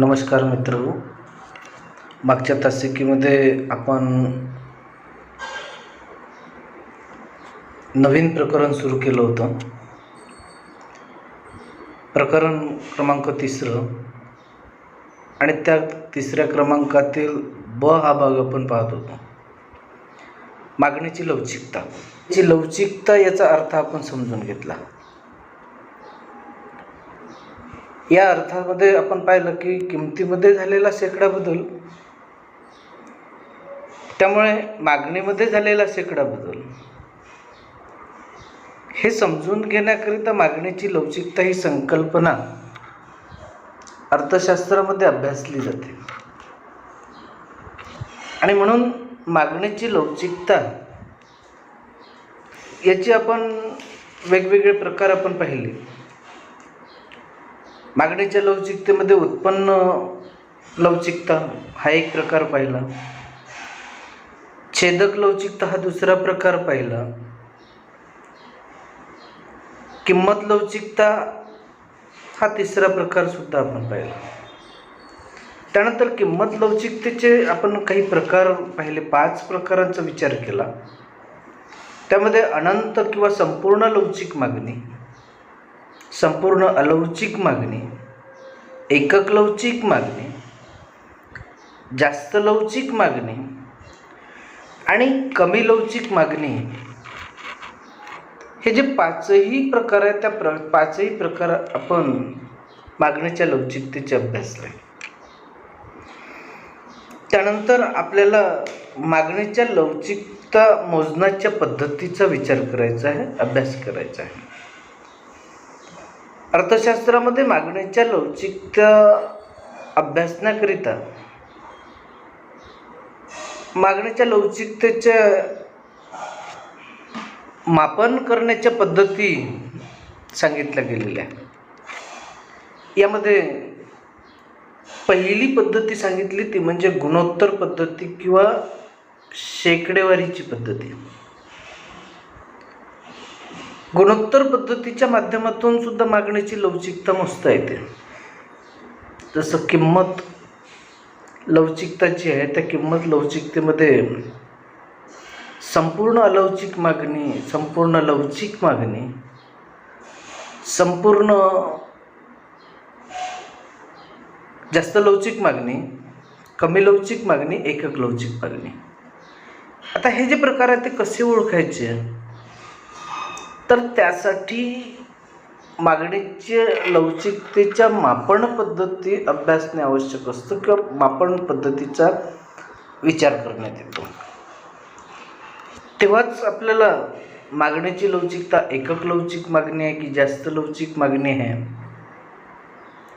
नमस्कार मित्रांनो, मागच्या तासिकेमध्ये आपण नवीन प्रकरण सुरू केलं होतं. प्रकरण क्रमांक 3 आणि त्या 3ऱ्या क्रमांकातील ब हा भाग आपण पाहत होतो. मागणीची लवचिकता याचा अर्थ आपण समजून घेतला. या अर्थामध्ये आपण पाहिलं की किमतीमध्ये झालेला शेकडा बदल, त्यामुळे मागणीमध्ये झालेला शेकडा बदल हे समजून घेण्याकरिता मागणीची लवचिकता ही संकल्पना अर्थशास्त्रामध्ये अभ्यासली जाते. आणि म्हणून मागणीची लवचिकता याची आपण वेगवेगळे प्रकार आपण पाहिले. मागणीच्या लवचिकतेमध्ये उत्पन्न लवचिकता हा एक प्रकार पाहिला, छेदक लवचिकता हा दुसरा प्रकार पाहिला, किंमत लवचिकता हा तिसरा प्रकार सुद्धा आपण पाहिला. त्यानंतर किंमत लवचिकतेचे आपण काही प्रकार पाहिले, 5 प्रकारांचा विचार केला. त्यामध्ये अनंत किंवा संपूर्ण लवचिक मागणी, संपूर्ण अलवचिक मागणी, एकक लवचिक मागणी, जास्त लवचिक मागणी आणि कमी लवचिक मागणी हे जे 5ही प्रकार आहेत, त्या 5ही प्रकार आपण मागणीच्या लवचिकतेचे अभ्यासले. त्यानंतर आपल्याला मागणीच्या लवचिकता मोजण्याच्या पद्धतीचा विचार करायचा आहे, अभ्यास करायचा आहे. अर्थशास्त्रामध्ये मागणीच्या लवचिकता अभ्यासण्याकरिता मागणीच्या लवचिकतेचे मापन करण्याच्या पद्धती सांगितल्या गेलेल्या आहेत. यामध्ये पहिली पद्धती सांगितली ती म्हणजे गुणोत्तर पद्धती किंवा शेकडेवारीची पद्धती. गुणोत्तर पद्धतीच्या माध्यमातून सुद्धा मागणीची लवचिकता मोजता येते. जसं किंमत लवचिकता जी आहे, त्या किंमत लवचिकतेमध्ये संपूर्ण अलवचिक मागणी, संपूर्ण लवचिक मागणी, संपूर्ण जास्त लवचिक मागणी, कमी लवचिक मागणी, एकक लवचिक मागणी. आता हे जे प्रकार आहेत ते कसे ओळखायचे, तर त्यासाठी मागणीच्या लवचिकतेच्या मापन पद्धती अभ्यासणे आवश्यक असतं किंवा मापन पद्धतीचा विचार करण्यात येतो. तेव्हाच आपल्याला मागणीची लवचिकता एकक लवचिक मागणी आहे की जास्त लवचिक मागणी आहे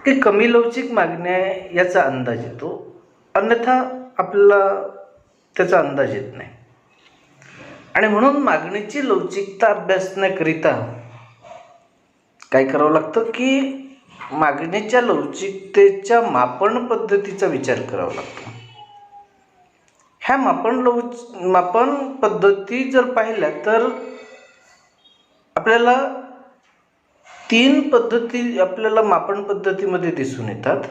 की कमी लवचिक मागणी आहे याचा अंदाज येतो. अन्यथा आपल्याला त्याचा अंदाज येत नाही. आणि म्हणून मागणीची लवचिकता अभ्यासण्याकरिता काय करावं लागतं की मागणीच्या लवचिकतेच्या मापन पद्धतीचा विचार करावा लागतो. ह्या मापन पद्धती जर पाहिल्या तर आपल्याला 3 पद्धती आपल्याला मापन पद्धतीमध्ये दिसून येतात.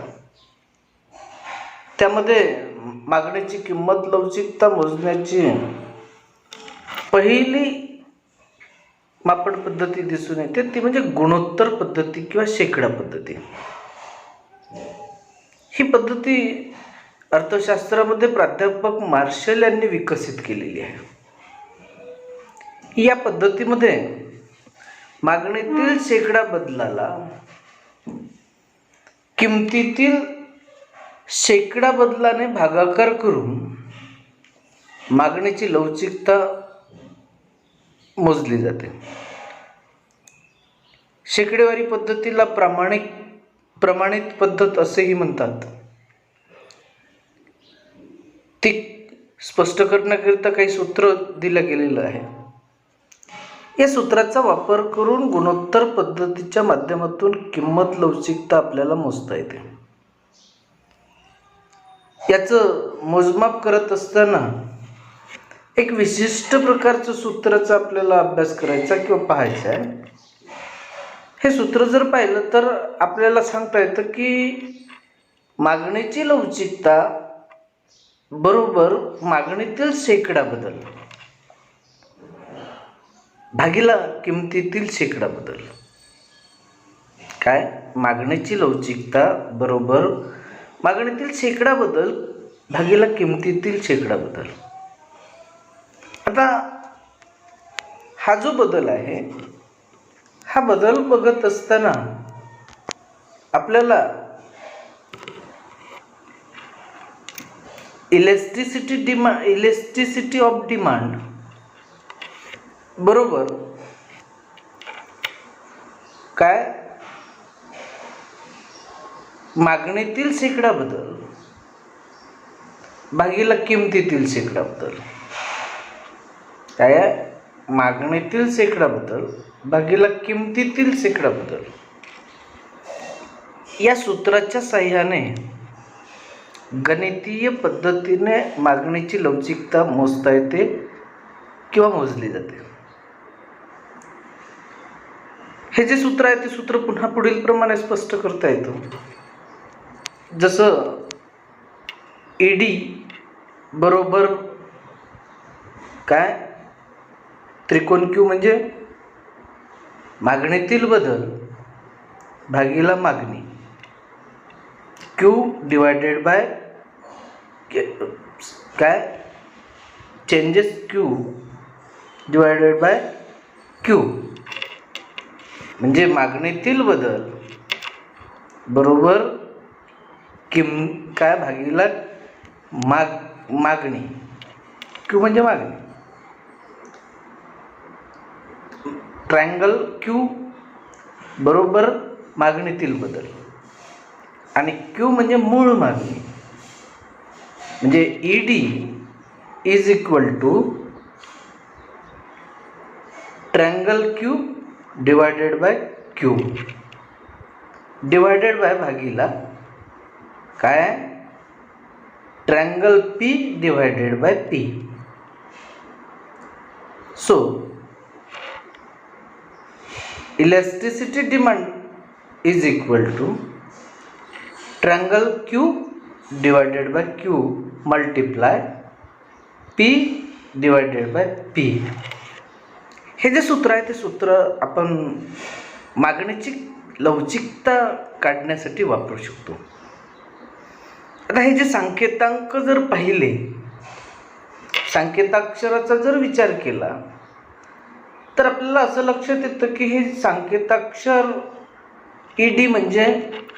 त्यामध्ये मागणीची किंमत लवचिकता मोजण्याची पहिली मापन पद्धती दिसून येते, ती म्हणजे गुणोत्तर पद्धती किंवा शेकडा पद्धती. ही पद्धती अर्थशास्त्रामध्ये प्राध्यापक मार्शल यांनी विकसित केलेली आहे. या पद्धतीमध्ये मागणीतील शेकडा बदलाला किमतीतील शेकडा बदलाने भागाकार करून मागणीची लवचिकता मोजली जाते. शेकडेवारी पद्धतीला प्रमाणित पद्धत असेही म्हणतात. ती स्पष्ट करण्याकरिता काही सूत्र दिलं गेलेलं आहे. या सूत्राचा वापर करून गुणोत्तर पद्धतीच्या माध्यमातून किंमत लवचिकता आपल्याला मोजता येते. याचं मोजमाप करत असताना एक विशिष्ट प्रकारचं सूत्राचा आपल्याला अभ्यास करायचा किंवा पाहायचा आहे. हे सूत्र जर पाहिलं तर आपल्याला सांगता येतं की मागणीची लवचिकता बरोबर मागणीतील शेकडा बदल भागीला किमतीतील शेकडा बदल. काय? मागणीची लवचिकता बरोबर मागणीतील शेकडा बदल भागीला किमतीतील शेकडा बदल. आता हा जो बदल आहे, हा बदल बघत असताना आपल्याला इलेस्टिसिटी ऑफ डिमांड बरोबर काय? मागणीतील शेकडा बदल भागीला किमतीतील शेकडा बदल. काय आहे? मागणीतील शेकडा बदल भागीला किमतीतील शेकडा बदल. या सूत्राच्या साहाय्याने गणितीय पद्धतीने मागणीची लवचिकता मोजता येते किंवा मोजली जाते. हे जे सूत्र आहे ते सूत्र पुन्हा पुढील प्रमाणे स्पष्ट करता येतं. जसं ED बरोबर काय? त्रिकोण Q म्हणजे मागणीतील बदल भागीला मागणी, Q डिवायडेड बाय काय? Changes Q divided by Q म्हणजे मागणीतील बदल बरोबर काय? भागीला मागणी, Q म्हणजे मागणी. ट्रायंगल Q बरोबर मागणीतील बदल आणि Q म्हणजे मूळ मागणी. म्हणजे ED is equal to triangle Q divided by Q divided by भागीला काय? Triangle P divided by P. So elasticity demand is equal to triangle Q divided by Q multiply P divided by P. हे जे सूत्र आहे ते सूत्र आपण मागणीची लवचिकता काढण्यासाठी वापरू शकतो. आता हे जे संकेतांक जर पाहिले, संकेताक्षराचा जर विचार केला तर आपल्याला असं लक्षात येतं की हे संकेताक्षर ED म्हणजे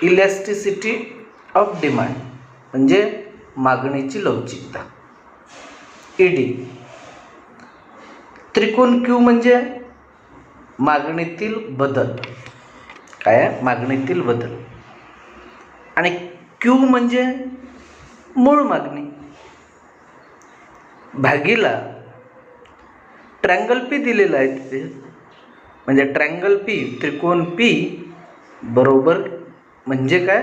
इलॅस्टिसिटी ऑफ डिमांड म्हणजे मागणीची लवचिकता ED. त्रिकोण Q म्हणजे मागणीतील बदल, काय आहे? मागणीतील बदल. आणि Q म्हणजे मूळ मागणी भागीला ट्रायंगल P दिलेला आहे तिथे, म्हणजे ट्रायंगल P त्रिकोण P बरोबर म्हणजे काय?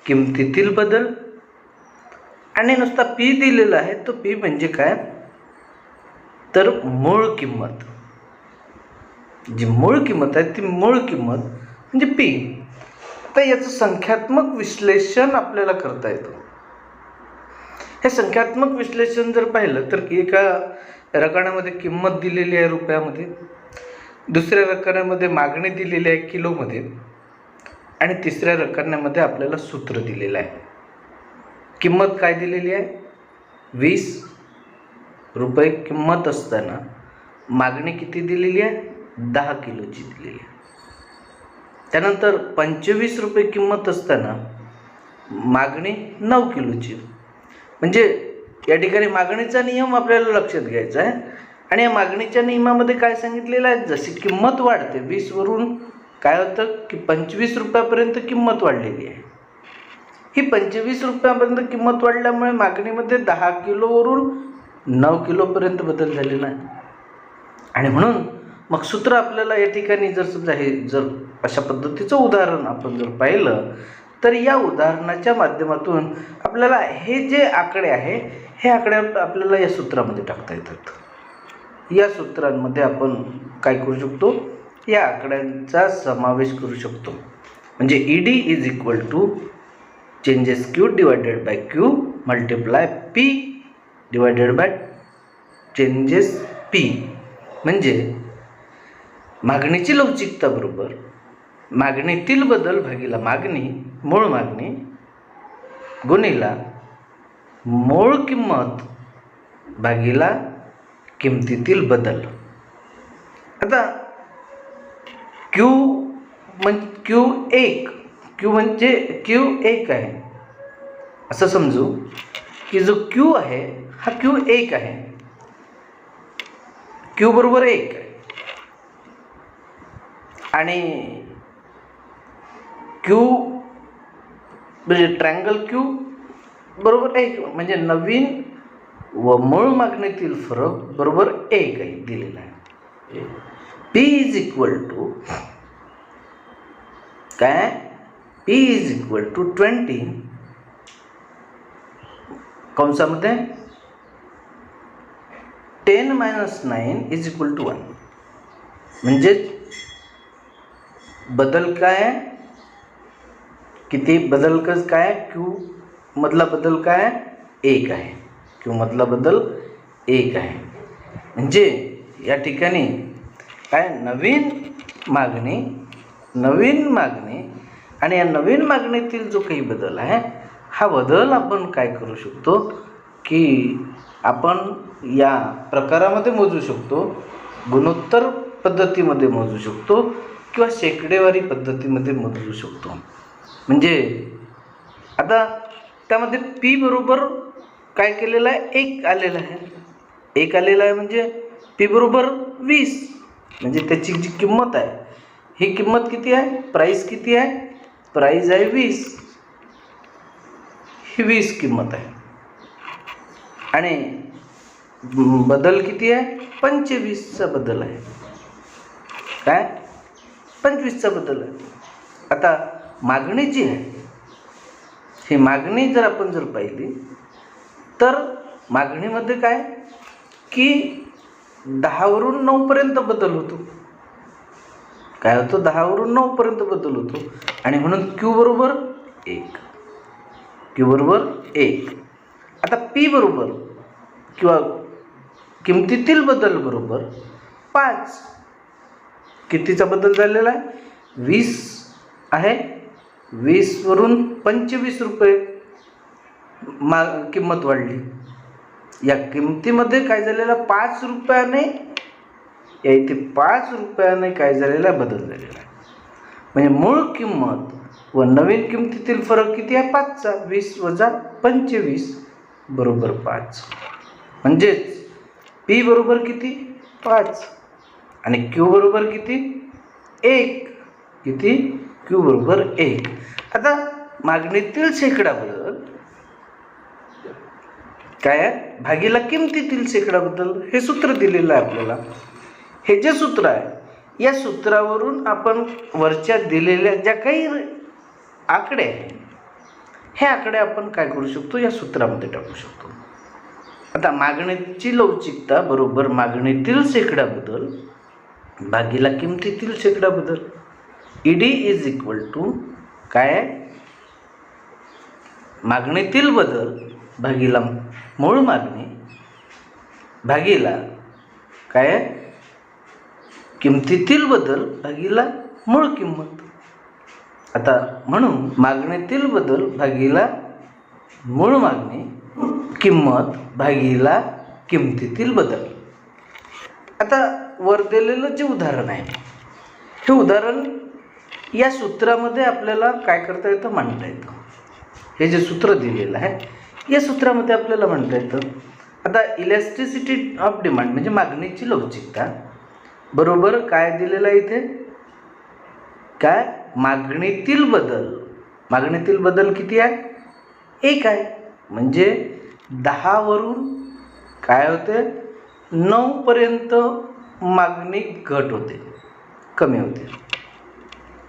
किमतीतील बदल. आणि नुसता P दिलेला आहे, तो P म्हणजे काय? तर मूळ किंमत. जी मूळ किंमत आहे ती मूळ किंमत म्हणजे P. आता याचं संख्यात्मक विश्लेषण आपल्याला करता येतं. हे संख्यात्मक विश्लेषण जर पाहिलं तर एका रकान्यामध्ये किंमत दिलेली आहे रुपयामध्ये, दुसऱ्या रकान्यामध्ये मागणी दिलेली आहे किलोमध्ये, आणि तिसऱ्या रकान्यामध्ये आपल्याला सूत्र दिलेलं आहे. किंमत काय दिलेली आहे? 20 रुपये किंमत असताना मागणी किती दिलेली आहे? 10 किलोची दिलेली आहे. त्यानंतर 25 रुपये किंमत असताना मागणी 9 किलोची. म्हणजे या ठिकाणी मागणीचा नियम आपल्याला लक्षात घ्यायचा आहे. आणि या मागणीच्या नियमामध्ये काय सांगितलेलं आहे? जशी किंमत वाढते 20 वरून काय होतं की 25 रुपयापर्यंत किंमत वाढलेली आहे. ही 25 रुपयापर्यंत किंमत वाढल्यामुळे मागणीमध्ये 10 किलोवरून 9 किलोपर्यंत बदल झालेला आहे. आणि म्हणून मग सूत्र आपल्याला या ठिकाणी जर समजा हे जर अशा पद्धतीचं उदाहरण आपण जर पाहिलं तर या उदाहरणाच्या माध्यमातून आपल्याला हे जे आकडे आहे हे आकडे आपल्याला या सूत्रामध्ये टाकता येतात. या सूत्रांमध्ये आपण काय करू शकतो? या आकड्यांचा समावेश करू शकतो. म्हणजे ED is equal to changes Q divided by Q multiply P divided by changes P. म्हणजे मागणीची लवचिकता बरोबर मागणीतील बदल भागिला मागणी मूळ मागणी गुणिला मूळ किंमत भागिला किमतीतील बदल. आता क्यू म्हणजे क्यू एक आहे असं समजू की जो क्यू आहे हा क्यू एक आहे. क्यू बरोबर एक आहे आणि क्यू म्हणजे ट्रायंगल क्यू बरोबर एक म्हणजे नवीन व मूळ मागणीतील फरक बरोबर एक आहे दिलेला आहे. P इज इक्वल टू काय P इज इक्वल टू 20 कंसामध्ये 10 - 9 इज इक्वल टू 1. म्हणजे बदल काय आहे किती बदल काय क्यू मधला बदल काय एक आहे. क्यू मधला बदल एक आहे. म्हणजे या ठिकाणी काय नवीन मागणी आणि या नवीन मागणीतील जो काही बदल आहे हा बदल आपण काय करू शकतो की आपण या प्रकारामध्ये मोजू शकतो, गुणोत्तर पद्धतीमध्ये मोजू शकतो किंवा शेकडेवारी पद्धतीमध्ये मोजू शकतो. म्हणजे आता त्यामध्ये पी बरोबर काय केलेलं आहे एक आलेलं आहे म्हणजे पी बरोबर 20 म्हणजे त्याची जी किंमत आहे ही किंमत किती आहे प्राईस किती आहे प्राईस आहे 20 ही 20 किंमत आहे आणि बदल किती आहे 25चा बदल आहे काय 25चा बदल आहे. आता मागणी जी आहे ही मागणी जर आपण पाहिली तर मागणीमध्ये काय की 10 वरून 9 पर्यंत बदल होतो. काय होतो 10 वरून 9 पर्यंत बदल होतो आणि म्हणून क्यू बरोबर 1. आता पी बरोबर किंवा किमतीतील बदल बरोबर 5. कितीचा बदल झालेला आहे 20 आहे 20 वरून 25 रुपये किंमत वाढली. या किमतीमध्ये काय झालेला 5 रुपयाने या इथे 5 रुपयाने काय झालेला बदल झालेला आहे. म्हणजे मूळ किंमत व नवीन किमतीतील फरक किती आहे 5चा 20 वजा 25 बरोबर 5. म्हणजेच पी बरोबर किती 5 आणि क्यू बरोबर किती 1 किती क्यू बरोबर 1. आता मागणीतील शेकडा बदल काय आहे भागीला किमतीतील शेकडा बदल हे सूत्र दिलेलं आहे आपल्याला. हे जे सूत्र आहे या सूत्रावरून आपण वरच्या दिलेल्या ज्या काही आकडे आहेत हे आकडे आपण काय करू शकतो या सूत्रामध्ये टाकू शकतो. आता मागणीची लवचिकता बरोबर मागणीतील शेकडा बदल भागीला किमतीतील शेकडा बदल. ईडी इज इक्वल टू काय मागणीतील बदल भागीला मूळ मागणी भागीला काय किमतीतील बदल भागीला मूळ किंमत. आता म्हणून मागणीतील बदल भागीला मूळ मागणी किंमत भागीला किमतीतील बदल. आता वर दिलेलं जे उदाहरण आहे हे उदाहरण या सूत्रामध्ये आपल्याला काय करता येतं मांडता येतं. हे जे सूत्र दिलेलं आहे या सूत्रामध्ये आपल्याला म्हणता येतं. आता इलॅस्टिसिटी ऑफ डिमांड म्हणजे मागणीची लवचिकता बरोबर काय दिलेलं आहे इथे काय मागणीतील बदल किती आहे 1 आहे. म्हणजे 10 वरून काय होते 9 पर्यंत मागणी घट होते कमी होते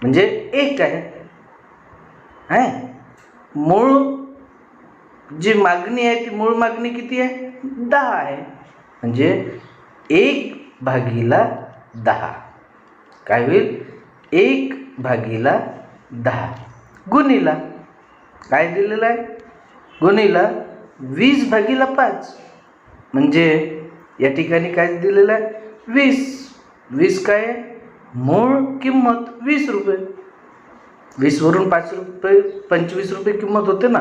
म्हणजे 1 आहे. मूळ जी मागणी आहे ती मूळ मागणी किती आहे 10 आहे. म्हणजे 1/10 काय होईल 1/10 गुणिला काय दिलेलं आहे, गुणिला 20/5. म्हणजे या ठिकाणी काय दिलेलं आहे, 20 काय आहे, मूळ किंमत 20 रुपये. 20 वरून 5 रुपये 25 रुपये किंमत होते ना,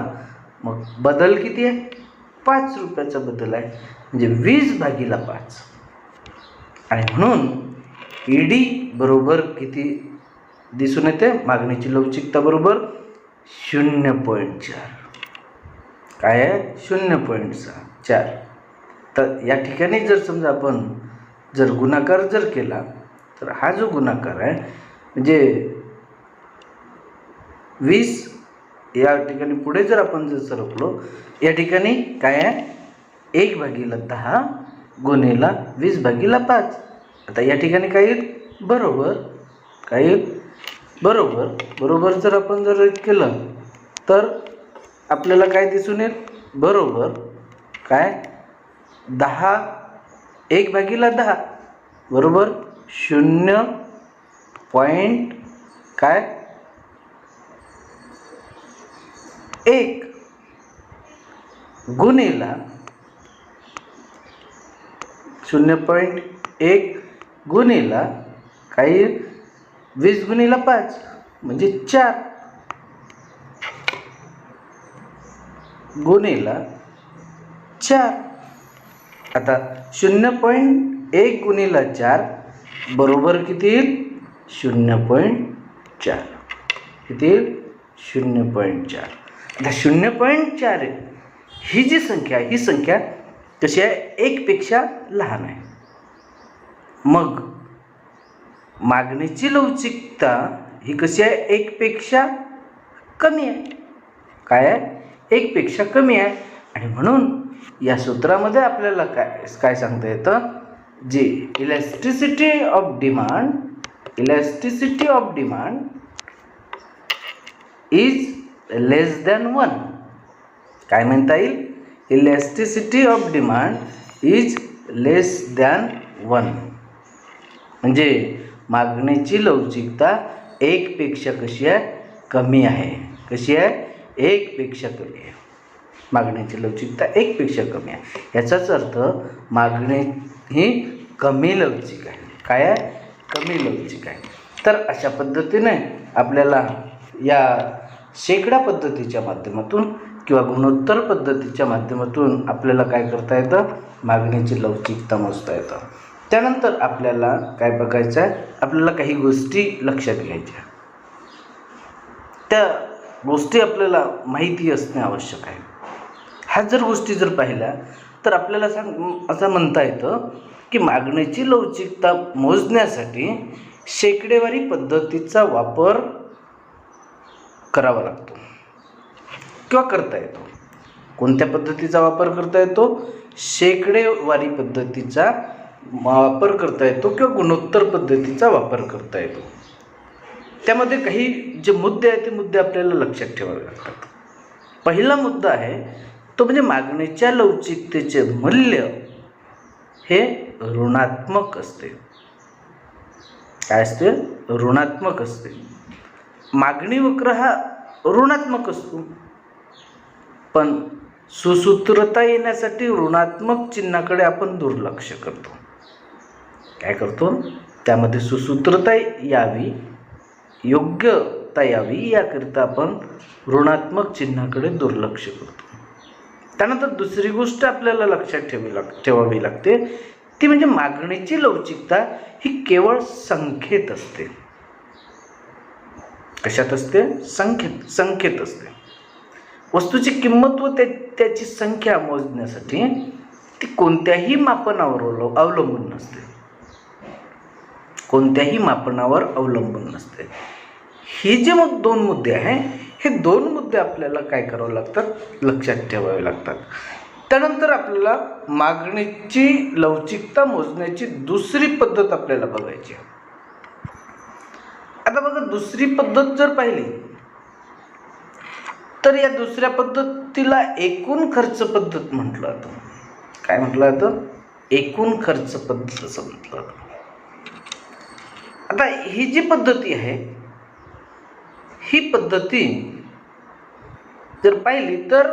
मग बदल किती आहे, 5 रुपयाचा बदल आहे, म्हणजे 20/5. आणि म्हणून ईडी बरोबर किती दिसून येते, मागणीची लवचिकता बरोबर 0.4. काय आहे, 0.4. तर या ठिकाणी जर समजा आपण जर गुणाकार जर केला, तर हा जो गुणाकार आहे म्हणजे 20, या ठिकाणी पुढे जर आपण जर सरकलो, या ठिकाणी काय आहे, 1/10 गुणिला 20/5. आता या ठिकाणी काय येईल, बरोबर काय येईल, बरोबर जर आपण जर केलं तर आपल्याला काय दिसून येईल, बरोबर काय 1/10 बरोबर 0. काय 1 गुणिला 0.1 गुणिला काय 20/5 म्हणजे 4 गुणिला 4. आता 0.1 गुणिला 4 बरोबर किती येईल, 0.4. किती येईल, 0.4. आता 0.4 ही जी संख्या आहे, ही संख्या कशी आहे, 1 पेक्षा लहान आहे. मग मागणीची लवचिकता ही कशी आहे, 1 पेक्षा कमी आहे. काय आहे, 1 पेक्षा कमी आहे. आणि म्हणून या सूत्रामध्ये आपल्याला काय सांगता येतं, जे elasticity of demand is less than 1. काय म्हणता येईल, elasticity of demand is less than 1. म्हणजे मागणीची लवचिकता 1 पेक्षा कशी आहे, कमी आहे. कशी आहे, 1 पेक्षा कमी आहे. मागणीची लवचिकता 1 पेक्षा कमी आहे. याचाच अर्थ मागणी ही कमी लवचिक आहे. काय आहे, कमी लवचिक आहे. तर अशा पद्धतीने आपल्याला या शेकडा पद्धतीच्या माध्यमातून किंवा गुणोत्तर पद्धतीच्या माध्यमातून आपल्याला काय करता येतं, मागणीची लवचिकता मोजता येतं. त्यानंतर आपल्याला काय बघायचं आहे, आपल्याला काही गोष्टी लक्षात घ्यायच्या. त्या गोष्टी आपल्याला माहिती असणे आवश्यक आहे. ह्या जर गोष्टी जर पाहिल्या तर आपल्याला असं म्हणता येतं की मागणीची लवचिकता मोजण्यासाठी शेकडेवारी पद्धतीचा वापर करावा लागतो किंवा करता येतो. कोणत्या पद्धतीचा वापर करता येतो, शेकडेवारी पद्धतीचा वापर करता येतो किंवा गुणोत्तर पद्धतीचा वापर करता येतो. त्यामध्ये काही जे मुद्दे आहेत ते मुद्दे आपल्याला लक्षात ठेवावे लागतात. पहिला मुद्दा आहे तो म्हणजे मागणीच्या लवचिकतेचे मूल्य हे ऋणात्मक असते. काय असते, ऋणात्मक असते. मागणी वक्र हा ऋणात्मक असतो, पण सुसूत्रता येण्यासाठी ऋणात्मक चिन्हाकडे आपण दुर्लक्ष करतो. काय करतो, त्यामध्ये सुसूत्रता यावी, योग्यता यावी याकरिता आपण ऋणात्मक चिन्हाकडे दुर्लक्ष करतो. त्यानंतर दुसरी गोष्ट आपल्याला लक्षात ठेवावी लागते, ती म्हणजे मागणीची लवचिकता ही केवळ संख्येत असते. कशात असते, संख्येत असते. वस्तूची किंमत व त्याची संख्या मोजण्यासाठी ती कोणत्याही मापनावर अवलंबून नसते. कोणत्याही मापनावर अवलंबून नसते. हे जे मग 2 मुद्दे आहे, हे 2 मुद्दे आपल्याला काय करावे लागतात, लक्षात ठेवावे लागतात. त्यानंतर आपल्याला मागणीची लवचिकता मोजण्याची दुसरी पद्धत आपल्याला बघायची. आता बघा, दुसरी पद्धत जर पाहिली तर या दुसऱ्या पद्धतीला एकूण खर्च पद्धत म्हटलं जातं. काय म्हटलं जातं, एकूण खर्च पद्धत असं म्हटलं जातं. आता ही जी पद्धती आहे, ही पद्धती जर पाहिली तर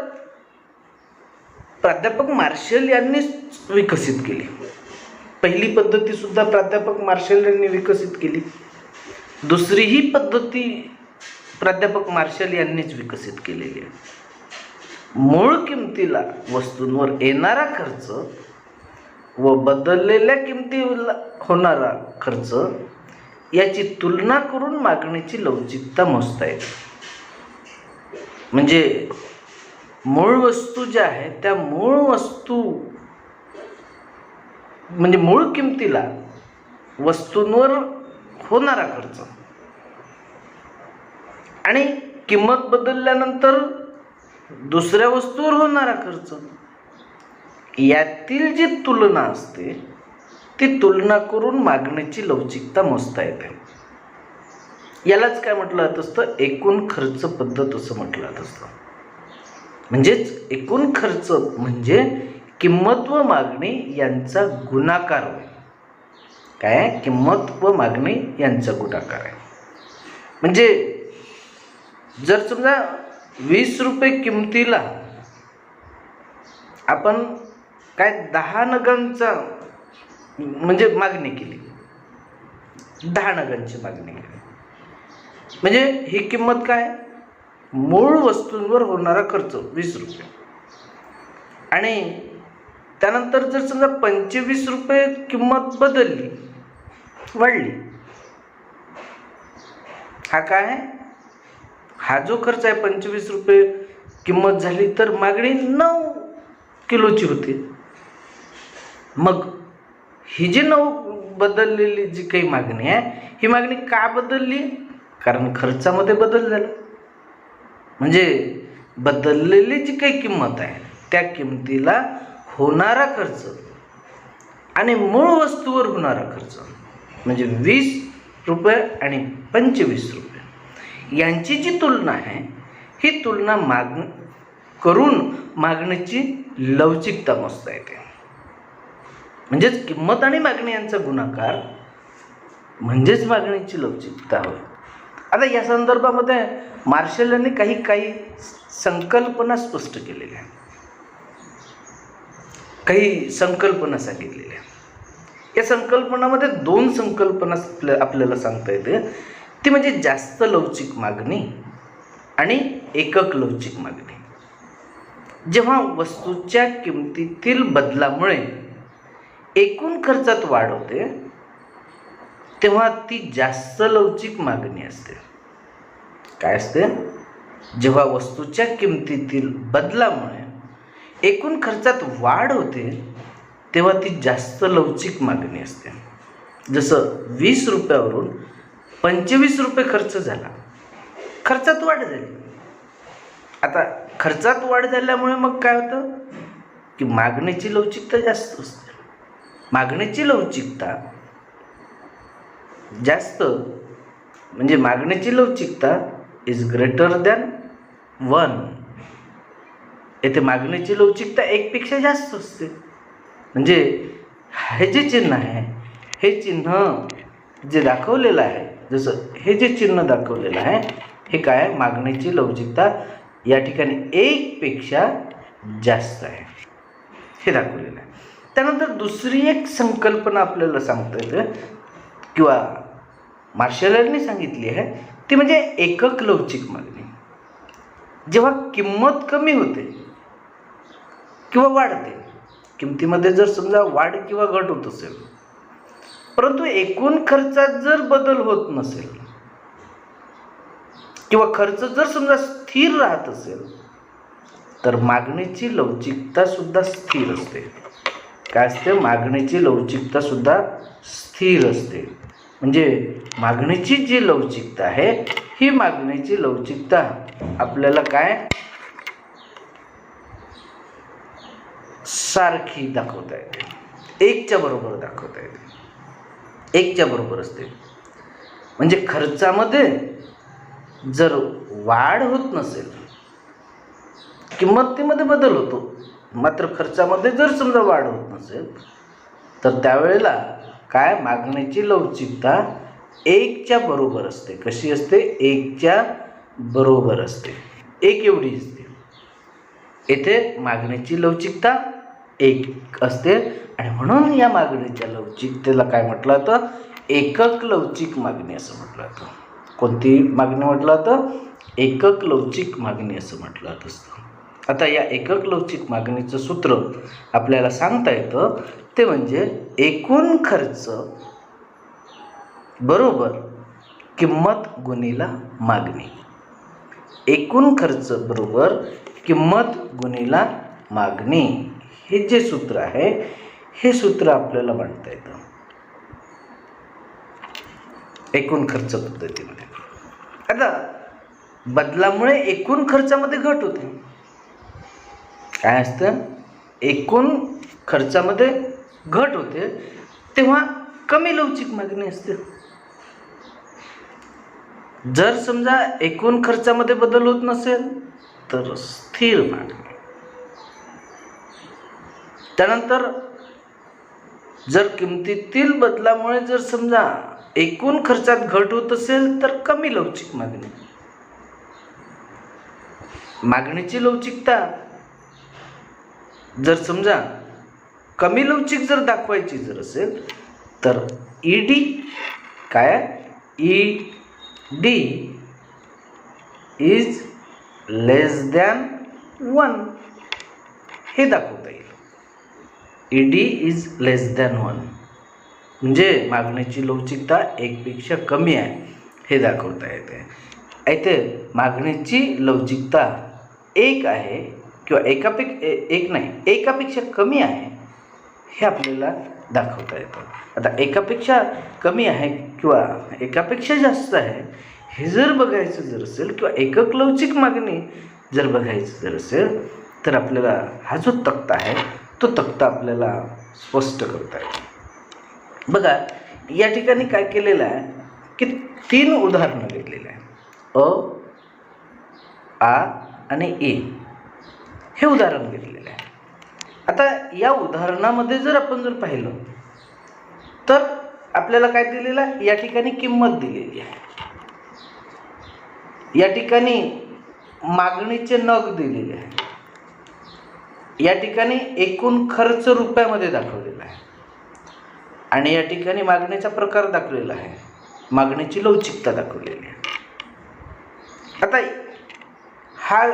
प्राध्यापक मार्शल यांनीच विकसित केली. पहिली पद्धती सुद्धा प्राध्यापक मार्शल यांनी विकसित केली. दुसरीही पद्धती प्राध्यापक मार्शल यांनीच विकसित केलेली आहे. मूळ किमतीला वस्तूंवर येणारा खर्च व बदललेल्या किमतीला होणारा खर्च याची तुलना करून मागणीची लवचिकता मोजता येते. म्हणजे मूळ वस्तू ज्या आहेत त्या मूळ वस्तू म्हणजे मूळ किमतीला वस्तूंवर होणारा खर्च आणि किंमत बदलल्यानंतर दुसऱ्या वस्तूवर होणारा खर्च यातील जी तुलना असते ती तुलना करून मागणीची लवचिकता मोजता येते. यालाच काय म्हटलं जात असतं, एकूण खर्च पद्धत असं म्हटलं जात असतं. म्हणजेच एकूण खर्च म्हणजे किंमत व मागणी यांचा गुणाकार होय. काय, किंमत व मागणी यांचा गुणाकार आहे. म्हणजे जर समजा 20 रुपये किमतीला आपण काय 10 नगांचा म्हणजे मागणी केली, 10 नगांची मागणी केली, म्हणजे ही किंमत काय, मूळ वस्तूंवर होणारा खर्च 20 रुपये. आणि त्यानंतर जर समजा 25 रुपये किंमत बदलली, वाढली, हा काय आहे, हा जो खर्च आहे 25 रुपये किंमत झाली तर मागणी 9 किलोची होती. मग ही जी 9 बदललेली जी काही मागणी आहे, ही मागणी का बदलली, कारण खर्चामध्ये बदल झाला. म्हणजे बदललेली जी काही किंमत आहे त्या किमतीला होणारा खर्च आणि मूळ वस्तूवर होणारा खर्च म्हणजे 20 रुपये आणि 25 रुपये यांची जी तुलना आहे, ही तुलना करून मागणीची लवचिकता मोजता येते. म्हणजेच किंमत आणि मागणी यांचा गुणाकार म्हणजेच मागणीची लवचिकता होय. आता या संदर्भामध्ये मार्शल यांनी काही संकल्पना स्पष्ट केलेल्या आहेत, काही संकल्पना सांगितलेल्या. या संकल्पनामध्ये 2 संकल्पना आपल्याला सांगता येते. ती म्हणजे जास्त लवचिक मागणी आणि एकक लवचिक मागणी. जेव्हा वस्तूच्या किमतीतील बदलामुळे एकूण खर्चात वाढ होते तेव्हा ती जास्त लवचिक मागणी असते. काय असते, जेव्हा वस्तूच्या किमतीतील बदलामुळे एकूण खर्चात वाढ होते तेव्हा ती जास्त लवचिक मागणी असते. जसं 20 रुपयावरून 25 रुपये खर्च झाला, खर्चात वाढ झाली. आता खर्चात वाढ झाल्यामुळे मग काय होतं की मागणीची लवचिकता जास्त असते. मागणीची लवचिकता जास्त म्हणजे मागणीची लवचिकता इज ग्रेटर दॅन 1. येथे मागणीची लवचिकता 1 पेक्षा जास्त असते. म्हणजे हे जे चिन्ह आहे, हे चिन्ह जे दाखवलेलं आहे, जसं हे जे चिन्ह दाखवलेलं आहे हे काय, मागणीची लवचिकता या ठिकाणी 1 पेक्षा जास्त आहे हे दाखवलेलं आहे. त्यानंतर दुसरी एक संकल्पना आपल्याला सांगता येते किंवा मार्शल यांनी सांगितली आहे, ती म्हणजे एकक लवचिक मागणी. जेव्हा किंमत कमी होते किंवा वाढते, किमतीमध्ये जर समजा वाढ किंवा घट होत असेल परंतु एकूण खर्चात जर बदल होत नसेल किंवा खर्च जर समजा स्थिर राहत असेल तर मागणीची लवचिकता सुद्धा स्थिर असते. काय असते, मागणीची लवचिकता सुद्धा स्थिर असते. म्हणजे मागणीची जी लवचिकता आहे ही मागणीची लवचिकता आपल्याला काय सारखी दाखवता येते, 1च्या बरोबर दाखवता येते, 1च्या बरोबर असते. म्हणजे खर्चामध्ये जर वाढ होत नसेल, किंमतीमध्ये बदल होतो मात्र खर्चामध्ये जर समजा वाढ होत नसेल तर त्यावेळेला काय, मागणीची लवचिकता 1च्या बरोबर असते. कशी असते, 1च्या बरोबर असते, 1 एवढी असते. येथे मागणीची लवचिकता 1 असते आणि म्हणून या मागणीच्या लवचिकतेला काय म्हटलं जातं? एकक लवचिक मागणी असं म्हटलं जातं. कोणती मागणी म्हटलं जातं? एकक लवचिक मागणी असं म्हटलं जात असतं. आता या एकक लवचिक मागणीचं सूत्र आपल्याला सांगता येतं ते म्हणजे एकूण खर्च बरोबर किंमत गुणिला मागणी. एकूण खर्च बरोबर किंमत गुणिला मागणी हे जे सूत्र आहे हे सूत्र आपल्याला म्हणता येतं एकूण खर्च पद्धतीमध्ये. आता बदलामुळे एकूण खर्चामध्ये घट होते. काय असतं? एकूण खर्चामध्ये घट होते तेव्हा कमी लवचिक मागणी असते. जर समजा एकूण खर्चामध्ये बदल होत नसेल तर स्थिर मागणी. त्यानंतर जर किमतीतील बदलामुळे जर समजा एकूण खर्चात घट होत असेल तर कमी लवचिक मागणी. मागणीची लवचिकता जर समजा कमी लवचिक जर दाखवायची जर असेल तर ईडी काय? ईडी इज लेस दॅन 1 हे दाखवता येईल. ईडी इज लेस दॅन 1 म्हणजे मागणीची लवचिकता 1 पेक्षा कमी आहे हे दाखवता येते. इथे मागणीची लवचिकता 1 आहे किंवा एकापेक्षा कमी आहे हे आपल्याला दाखवता येतं. आता एकापेक्षा कमी आहे किंवा एकापेक्षा जास्त आहे हे जर बघायचं जर असेल किंवा एकक लवचिक मागणी जर बघायचं जर असेल तर आपल्याला हा जो तक्ता आहे तो तक्ता आपल्याला स्पष्ट करता येतो. बघा या ठिकाणी काय केलेलं आहे की 3 उदाहरणं घेतलेली आहे. अ, आ आणि ए हे उदाहरण घेतलेलं आहे. आता या उदाहरणामध्ये जर आपण जर पाहिलं तर आपल्याला काय दिलेलं आहे? या ठिकाणी किंमत दिलेली आहे. या ठिकाणी मागणीचे नग दिलेले आहे. या ठिकाणी एकूण खर्च रुपयामध्ये दाखवलेला आहे आणि या ठिकाणी मागणीचा प्रकार दाखवलेला आहे. मागणीची लवचिकता दाखवलेली आहे. आता हा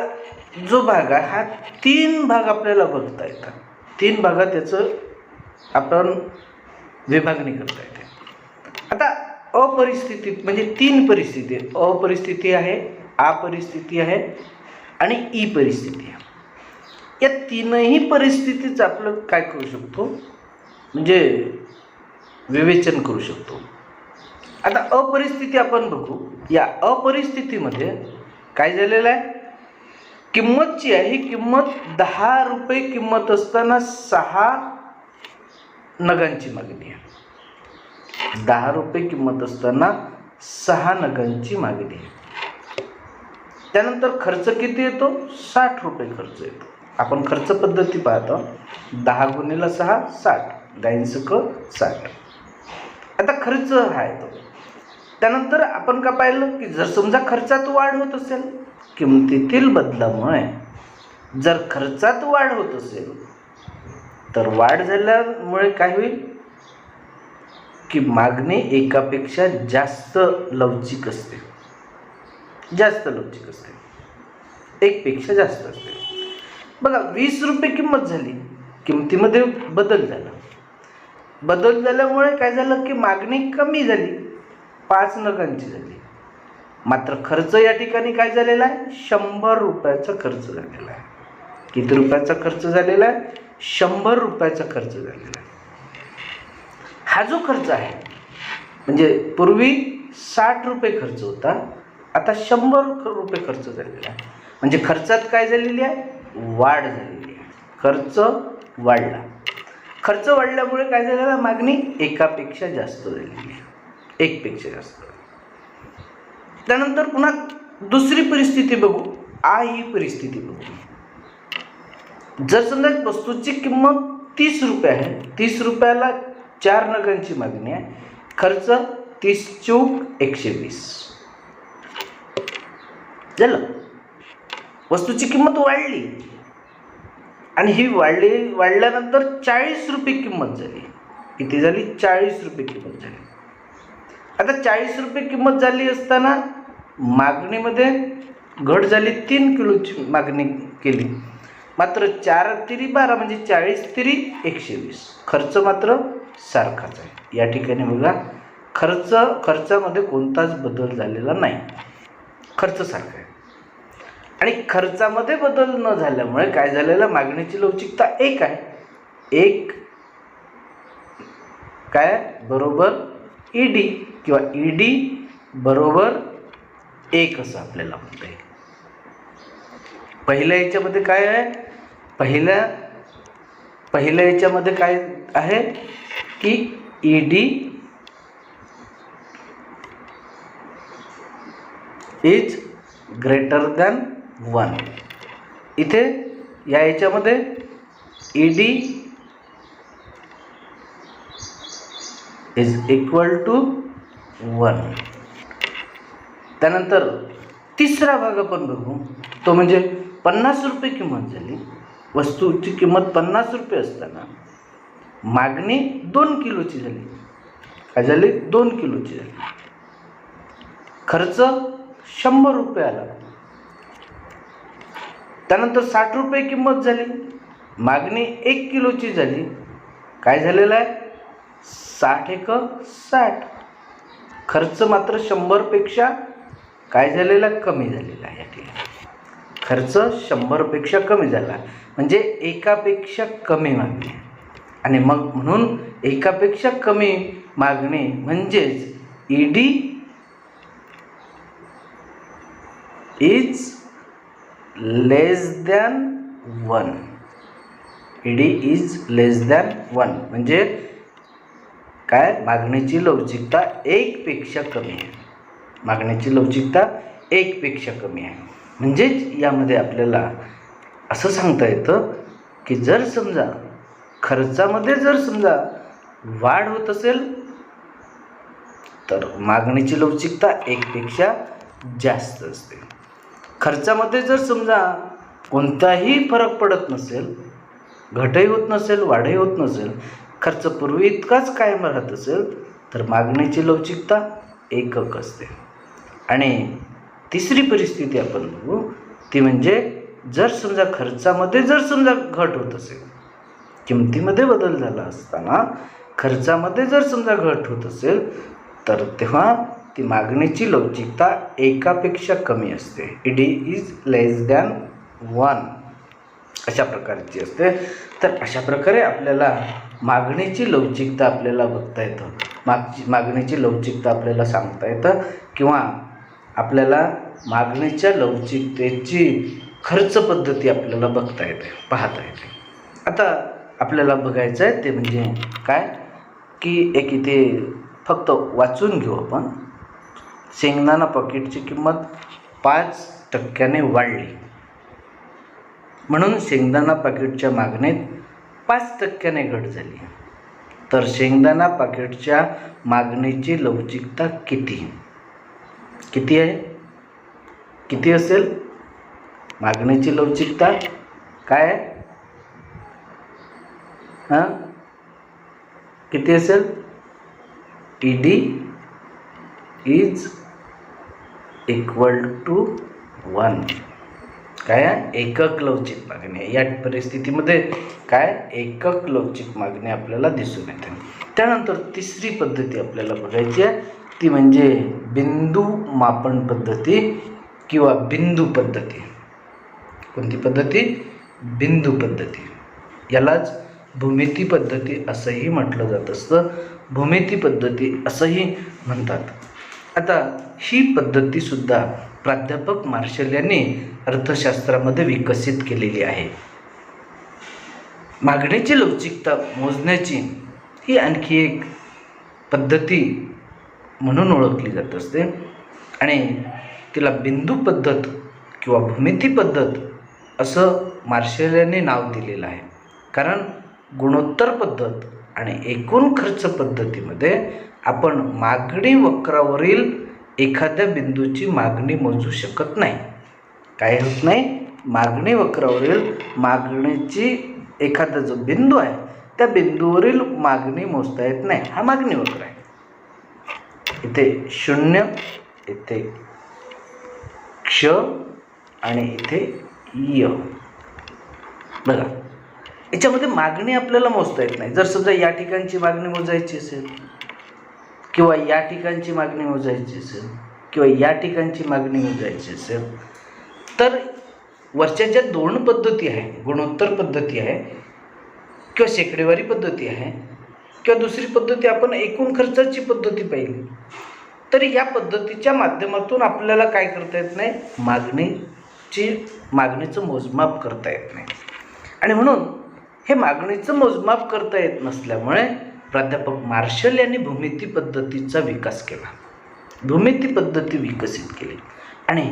जो भाग आहे हा 3 भाग आपल्याला बघता येतात. 3 भागात याचं आपण विभागणी करता येते. आता अपरिस्थितीत म्हणजे 3 परिस्थिती आहेत. अपरिस्थिती आहे, अपरिस्थिती आहे आणि ई परिस्थिती आहे. या 3ही परिस्थितीचं आपलं काय करू शकतो म्हणजे विवेचन करू शकतो. आता अपरिस्थिती आपण बघू. या अपरिस्थितीमध्ये काय झालेलं आहे? किंमतची आहे ही किंमत 10 रुपये किंमत असताना 6 नगांची मागणी आहे. 10 रुपये किंमत असताना 6 नगांची मागणी आहे. त्यानंतर खर्च किती येतो? 60 रुपये खर्च येतो. आपण खर्च पद्धती पाहतो. 10 गुणिले 6 60 गाईंसक 60. आता खर्च हा येतो. त्यानंतर आपण का पाहिलं की जर समजा खर्चात वाढ होत असेल किमतीतील बदलामुळे जर खर्चात वाढ होत असेल तर वाढ झाल्यामुळे काय होईल की मागणी एकापेक्षा जास्त लवचिक असते. जास्त लवचिक असते. 1 पेक्षा जास्त असते. बघा 20 रुपये किंमत झाली. किमतीमध्ये बदल झाला. बदल झाल्यामुळे काय झालं की मागणी कमी झाली. 5 नगांची झाली. मात्र खर्च या ठिकाणी काय झालेला आहे? 100 रुपयाचा खर्च झालेला आहे. किती रुपयाचा खर्च झालेला आहे? 100 रुपयाचा खर्च झालेला आहे. हा जो खर्च आहे म्हणजे पूर्वी 60 रुपये खर्च होता, आता 100 रुपये खर्च झालेला आहे. म्हणजे खर्चात काय झालेली आहे? वाढ झालेली आहे. खर्च वाढला. खर्च वाढल्यामुळे काय झालेलं आहे? मागणी एकापेक्षा जास्त झालेली आहे. 1 पेक्षा जास्त. त्यानंतर पुन्हा दुसरी परिस्थिती बघू. ही परिस्थिती बघू. जर समजा वस्तूची किंमत 30 रुपये आहे. 30 रुपयाला 4 नगांची मागणी आहे. खर्च 30 चूक 120 झालं. वस्तूची किंमत वाढली आणि ही वाढल्यानंतर 40 रुपये किंमत झाली. किती झाली? 40 रुपये किंमत झाली. आता 40 रुपये किंमत झाली असताना मागणीमध्ये घट झाली, 3 किलोची मागणी केली. मात्र 4 तिरी 12 म्हणजे 40 तिरी 120. खर्च मात्र सारखाच आहे. या ठिकाणी बघा खर्चामध्ये कोणताच बदल झालेला नाही, खर्च सारखा आहे. आणि खर्चामध्ये बदल न झाल्यामुळे काय झालेलं, मागणीची लवचिकता 1 आहे. 1 काय बरोबर ईडी किंवा ईडी बरोबर 1 असं आपल्याला म्हणता येईल. पहिल्या याच्यामध्ये काय आहे, पहिल्या याच्यामध्ये काय आहे की ईडी इज ग्रेटर दॅन 1. इथे या याच्यामध्ये ईडी इज इक्वल टू 1. त्यानंतर तिसरा भाग आपण बघू, तो म्हणजे 50 रुपये किंमत झाली. वस्तूची किंमत 50 रुपये असताना मागणी 2 किलोची झाली. काय झाली? 2 किलोची झाली. खर्च 100 रुपये आला. त्यानंतर 60 रुपये किंमत झाली, मागणी 1 किलोची झाली. काय झालेलं आहे? 60 एक 60. खर्च मात्र 100 पेक्षा काय झालेला, कमी झालेला आहे. या ठिकाणी खर्च 100 पेक्षा कमी झाला म्हणजे एकापेक्षा कमी मागणी. आणि मग म्हणून एकापेक्षा कमी मागणी म्हणजेच ED is less than 1. ED is less than 1 म्हणजे काय, मागणीची लवचिकता 1 पेक्षा कमी आहे. मागणीची लवचिकता 1 पेक्षा कमी आहे. म्हणजेच यामध्ये आपल्याला असं सांगता येतं की जर समजा खर्चामध्ये वाढ होत असेल तर मागणीची लवचिकता 1 पेक्षा जास्त असते. खर्चामध्ये जर समजा कोणताही फरक पडत नसेल, घटही होत नसेल, वाढही होत नसेल, खर्च पूर्वी इतकाच कायम राहत असेल तर मागणीची लवचिकता 1 असते. आणि तिसरी परिस्थिती आपण बघू, ती म्हणजे जर समजा खर्चामध्ये घट होत असेल, किमतीमध्ये बदल झाला असताना खर्चामध्ये जर समजा घट होत असेल तर तेव्हा ती मागणीची लवचिकता 1 पेक्षा कमी असते. ईडी इज लेस दॅन 1 अशा प्रकारची असते. तर अशा प्रकारे आपल्याला मागणीची लवचिकता आपल्याला बघता येतं, मागणीची लवचिकता आपल्याला सांगता येतं, किंवा आपल्याला मागणीच्या लवचिकतेची खर्च पद्धती आपल्याला बघता येते, पाहता येते. आता आपल्याला बघायचं आहे ते म्हणजे काय की एक इथे फक्त वाचून घेऊ आपण. शेंगदाणा पाकिटची किंमत 5% वाढली म्हणून शेंगदाणा पाकिटच्या मागणीत 5% घट झाली. तर शेंगदाणा पाकिटच्या मागणीची लवचिकता किती आहे? किती असेल मागणीची लवचिकता? काय आहे? किती असेल? ED is equal to 1. काय आहे? एकक लवचिक मागणी आहे. या परिस्थितीमध्ये काय, एकक लवचिक मागणी आपल्याला दिसून येते. त्यानंतर तिसरी पद्धती आपल्याला बघायची आहे, ती म्हणजे बिंदू मापन पद्धती किंवा बिंदू पद्धती. कोणती पद्धती? बिंदू पद्धती. यालाच भूमिती पद्धती असंही म्हटलं जात असतं, भूमिती पद्धती असंही म्हणतात. आता ही पद्धतीसुद्धा प्राध्यापक मार्शल यांनी अर्थशास्त्रामध्ये विकसित केलेली आहे. मागणीची लवचिकता मोजण्याची ही आणखी एक पद्धती म्हणून ओळखली जात असते आणि तिला बिंदू पद्धत किंवा भूमिती पद्धत असं मार्शल यांनी नाव दिलेलं आहे. कारण गुणोत्तर पद्धत आणि एकूण खर्च पद्धतीमध्ये आपण मागणी वक्रावरील एखाद्या बिंदूची मागणी मोजू शकत नाही. काय होत नाही? मागणी वक्रावरील मागणीची एखादा जो बिंदू आहे त्या बिंदूवरील मागणी मोजता येत नाही, हा मागणी वक्र आहे. इथे 0, इथे क्ष आणि इथे य. बघा, याच्यामध्ये मागणी आपल्याला मोजता येत नाही. जर समजा या ठिकाणची मागणी मोजायची असेल किंवा या ठिकाणची मागणी मोजायची असेल किंवा या ठिकाणची मागणी मोजायची असेल तर वरच्या ज्या 2 पद्धती आहे, गुणोत्तर पद्धती आहे किंवा शेकडेवारी पद्धती आहे किंवा दुसरी पद्धती आपण एकूण खर्चाची पद्धती पाहिली, तर या पद्धतीच्या माध्यमातून आपल्याला काय करता येत नाही, मागणीचं मोजमाप करता येत नाही. आणि म्हणून हे मागणीचं मोजमाप करता येत नसल्यामुळे प्राध्यापक मार्शल यांनी भूमिती पद्धतीचा विकास केला, भूमिती पद्धती विकसित केली. आणि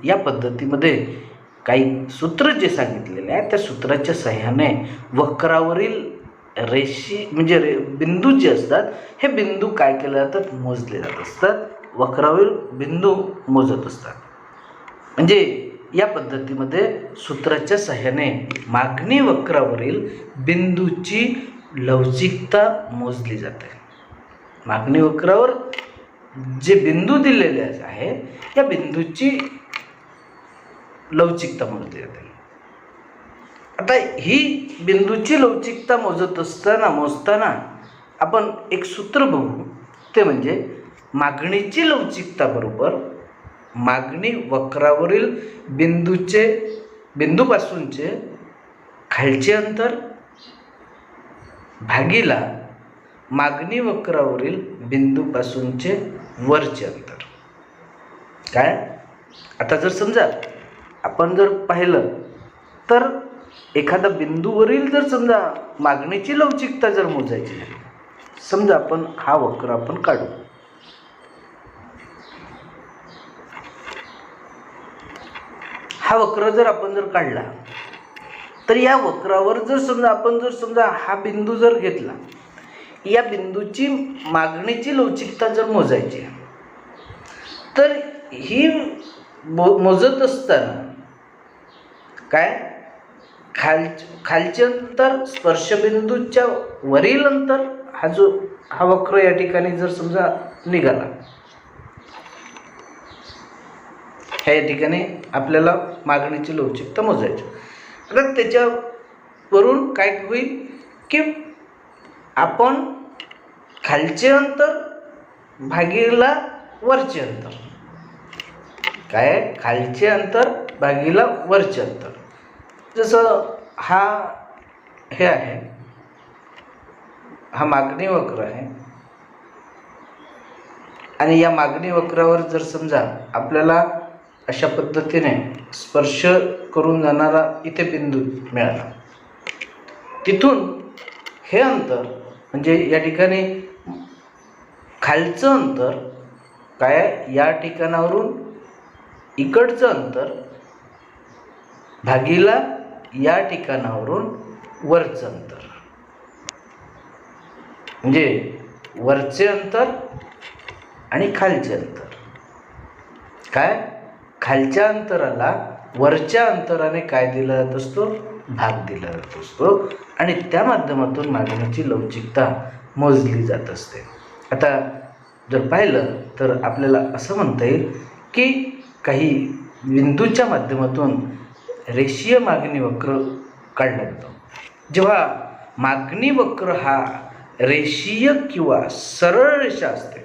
या पद्धतीमध्ये काही सूत्र जे सांगितलेले आहे त्या सूत्राच्या सहाय्याने वक्रावरील म्हणजे बिंदू जे असतात हे बिंदू काय केले जातात, मोजले जात असतात, वक्रावरील बिंदू मोजत असतात. म्हणजे या पद्धतीमध्ये सूत्राच्या सहाय्याने मागणी वक्रावरील बिंदूची लवचिकता मोजली जाते. मागणी वक्रावर जे बिंदू दिलेले आहे या बिंदूची लवचिकता मोजली जाते. आता ही बिंदूची लवचिकता मोजताना आपण एक सूत्र बघू, ते म्हणजे मागणीची लवचिकता बरोबर मागणी वक्रावरील बिंदूपासूनचे खालचे अंतर भागीला मागणी वक्रावरील बिंदूपासूनचे वरचे अंतर. काय, आता जर समजा आपण जर पाहिलं तर एखादा बिंदूवरील जर समजा मागणीची लवचिकता जर मोजायची झाली, समजा आपण हा वक्र आपण काढू. हा वक्र जर आपण जर काढला तर या वक्रावर जर समजा हा बिंदू जर घेतला, या बिंदूची मागणीची लवचिकता जर मोजायची तर ही मोजत असताना काय, खालचे अंतर स्पर्शबिंदूच्या वरील अंतर हा वक्र या ठिकाणी जर समजा निघाला, ह्या ठिकाणी आपल्याला मागणीची लवचिकता मोजायची. आता त्याच्यावरून काय होईल की आपण खालचे अंतर भागीला वरचे अंतर, काय, खालचे अंतर भागीला वरचे अंतर. जसं हे आहे, हा मागणी वक्र आहे आणि या मागणी वक्रावर जर समजा आपल्याला अशा पद्धतीने स्पर्श करून जाणारा इथे बिंदू मिळाला, तिथून हे अंतर म्हणजे या ठिकाणी खालचं अंतर काय, या ठिकाणावरून इकडचं अंतर भागीला या ठिकाणावरून वरचं अंतर, म्हणजे वरचे अंतर आणि खालचे अंतर. काय, खालच्या अंतराला वरच्या अंतराने काय दिला जात असतो, भाग दिला जात असतो आणि त्या माध्यमातून मागणीची लवचिकता मोजली जात असते. आता जर पाहिलं तर आपल्याला असं म्हणता येईल की काही बिंदूच्या माध्यमातून रेषीय मागणी वक्र काढला जातो. जेव्हा मागणी वक्र हा रेषीय किंवा सरळ रेषा असते,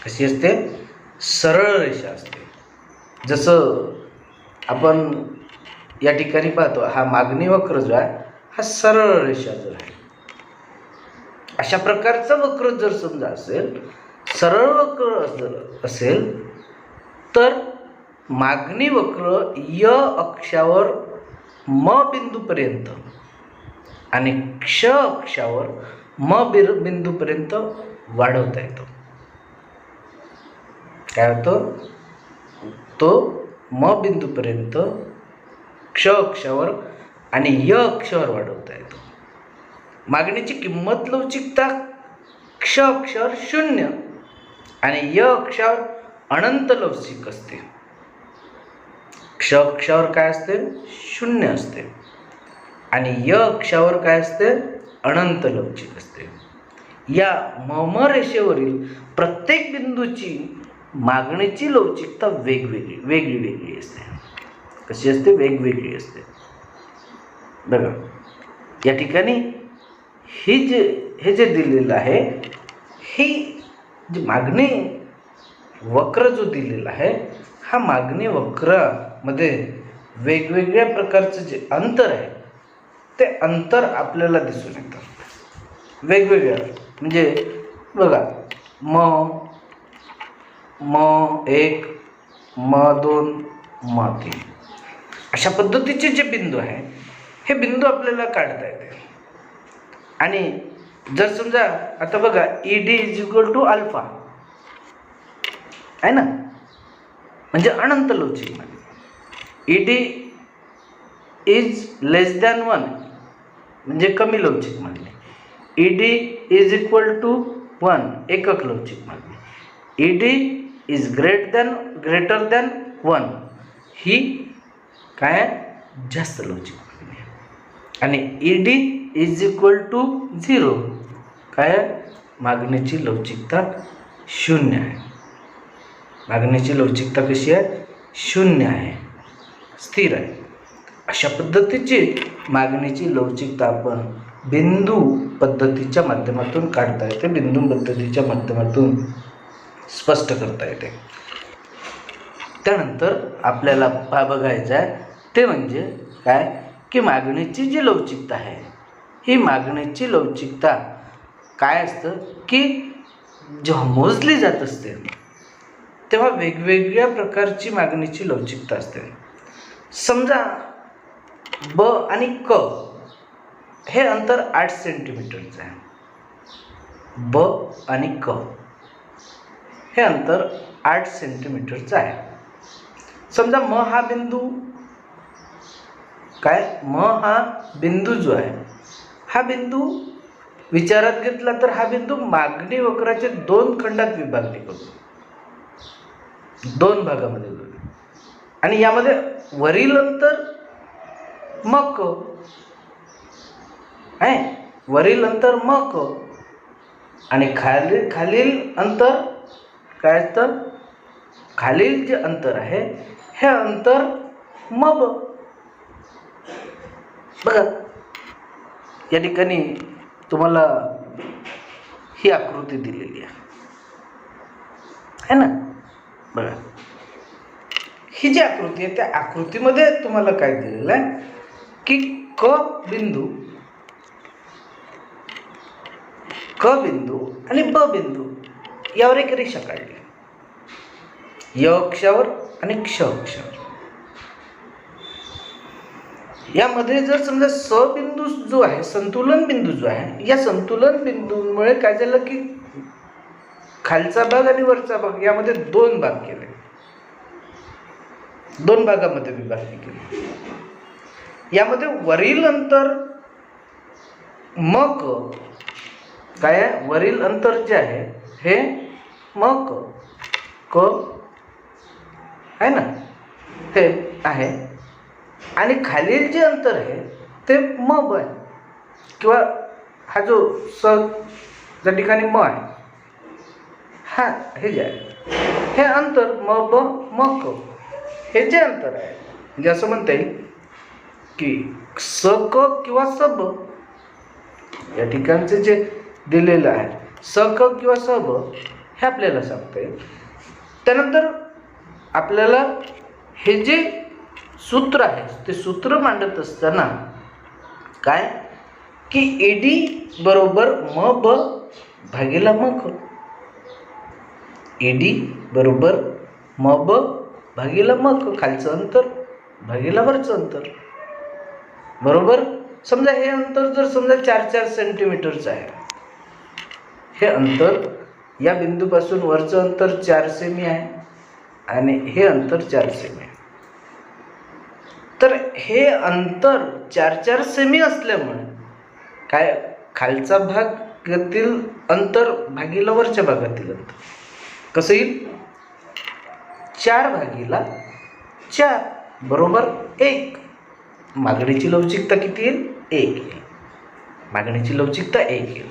कशी असते, सरळ रेषा असते. जसं आपण या ठिकाणी पाहतो, हा मागणी वक्र जो आहे हा सरळ रेषा जो आहे, अशा प्रकारचा वक्र जर समजा असेल, सरळ वक्र जर असेल तर मागणी वक्र य अक्षावर म बिंदूपर्यंत आणि क्ष अक्षावर म बिंदूपर्यंत वाढवता येतो. काय होतं, तो म बिंदूपर्यंत क्ष अक्षावर आणि य अक्षावर वाढवता येतो. मागणीची किंमत लवचिकता क्ष अक्षावर 0 आणि य अक्षावर अनंत लवचिक असते. क्ष अक्षावर काय असते? शून्य असते. आणि य अक्षावर काय असते? अनंत लवचिक असते. या मम रेषेवरील प्रत्येक बिंदूची मागणीची लवचिकता वेगळी असते. कशी असते? वेगवेगळी असते. बघा या ठिकाणी हे जे दिलेलं आहे, ही जी मागणी वक्र जो दिलेला आहे, हा मागणी वक्रामध्ये वेगवेगळ्या प्रकारचं जे अंतर आहे ते अंतर आपल्याला दिसून येतं वेगवेगळ्या. म्हणजे बघा म1, म2, म3 अशा पद्धतीचे जे बिंदू आहे, हे बिंदू आपल्याला काढता येते. आणि जर समजा आता बघा ED = अल्फा आहे ना, म्हणजे अनंत लवचिक मागणी. ED << 1 म्हणजे कमी लवचिक मागणी. ED = 1 एकक लवचिक मागणी. ED greater than 1 ही काय आहे? जास्त लवचिक मागणी आहे. आणि ED = 0 काय आहे? मागणीची लवचिकता 0 आहे. मागणीची लवचिकता कशी आहे? 0 आहे, स्थिर आहे. अशा पद्धतीची मागणीची लवचिकता आपण बिंदू पद्धतीच्या माध्यमातून काढता येते, बिंदू पद्धतीच्या माध्यमातून स्पष्ट करता येते. त्यानंतर आपल्याला बघायचं आहे ते म्हणजे काय की मागणीची जी लवचिकता आहे, ही मागणीची लवचिकता काय असतं की जेव्हा मोजली जात असते तेव्हा वेगवेगळ्या प्रकारची मागणीची लवचिकता असते. समजा ब आणि क हे अंतर 8 सेंटीमीटरचं आहे. ब आणि क हे अंतर 8 सेंटीमीटरचं आहे. समजा म हा बिंदू जो आहे, हा बिंदू विचारात घेतला तर हा बिंदू मागणी वक्राचे 2 खंडात विभागणी करतो, 2 भागामध्ये. आणि यामध्ये वरील अंतर म क आहे, वरील अंतर म क आणि खालील अंतर काय असतं? खालील जे अंतर आहे हे अंतर म ब. बघा या ठिकाणी तुम्हाला ही आकृती दिलेली आहे ना. बघा ही जी आकृती आहे त्या आकृतीमध्ये तुम्हाला काय दिलेलं आहे की क बिंदू आणि ब बिंदू यावर एक रेषा काढली, य अक्षावर आणि क्ष अक्षावर. यामध्ये जर समजा स बिंदू जो आहे, संतुलन बिंदू जो आहे, या संतुलन बिंदूमुळे काय झालं की खालचा भाग आणि वरचा भाग यामध्ये 2 भाग केले, 2 भागामध्ये विभागणी केली. यामध्ये वरील अंतर म क काय आहे? वरील अंतर जे आहे हे म क आहे ना, हे आहे. आणि खालील जे अंतर आहे ते म ब आहे, किंवा हा जो स ज्या ठिकाणी म आहे, हा हे जे आहे हे अंतर म ब म क हे जे अंतर आहे, म्हणजे असं म्हणता येईल की स क किंवा स ब या ठिकाणचे जे दिलेलं आहे स क किंवा स ब हे आपल्याला सांगता येईल. त्यानंतर आपल्याला हे जे सूत्र आहे ते सूत्र मांडत असताना काय की ED = म ब भागिले म क. ED = म ब भागिले म क, खालचं अंतर भागिले वरचं अंतर. बरोबर. समजा हे अंतर जर समजा 4 सेंटीमीटरचं आहे, हे अंतर या बिंदूपासून वरचं अंतर 4 सेमी आहे आणि हे अंतर 4 सेमी आहे. तर हे अंतर 4 सेमी असल्यामुळे काय खालचा भागातील अंतर भागिले वरच्या भागातील अंतर कसं येईल? 4/4 बरोबर 1. मागणीची लवचिकता किती येईल? 1 येईल. मागणीची लवचिकता 1 येईल.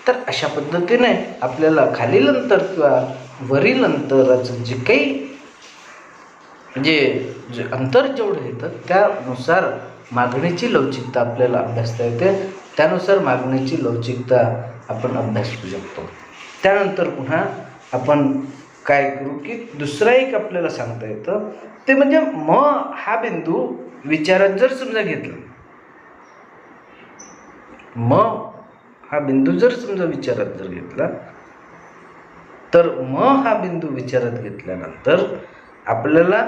तर अशा पद्धतीने आपल्याला खालील अंतर किंवा वरील अंतराचं जे काही म्हणजे जे अंतर जेवढं येतं त्यानुसार मागणीची लवचिकता आपल्याला अभ्यासता येते. त्यानुसार मागणीची लवचिकता आपण अभ्यासू शकतो. त्यानंतर पुन्हा आपण काय करू की दुसरा एक आपल्याला सांगता येतं ते म्हणजे म हा बिंदू विचारात जर समजा घेतला, म हा बिंदू जर समजा विचारात जर घेतला तर म हा बिंदू विचारात घेतल्यानंतर आपल्याला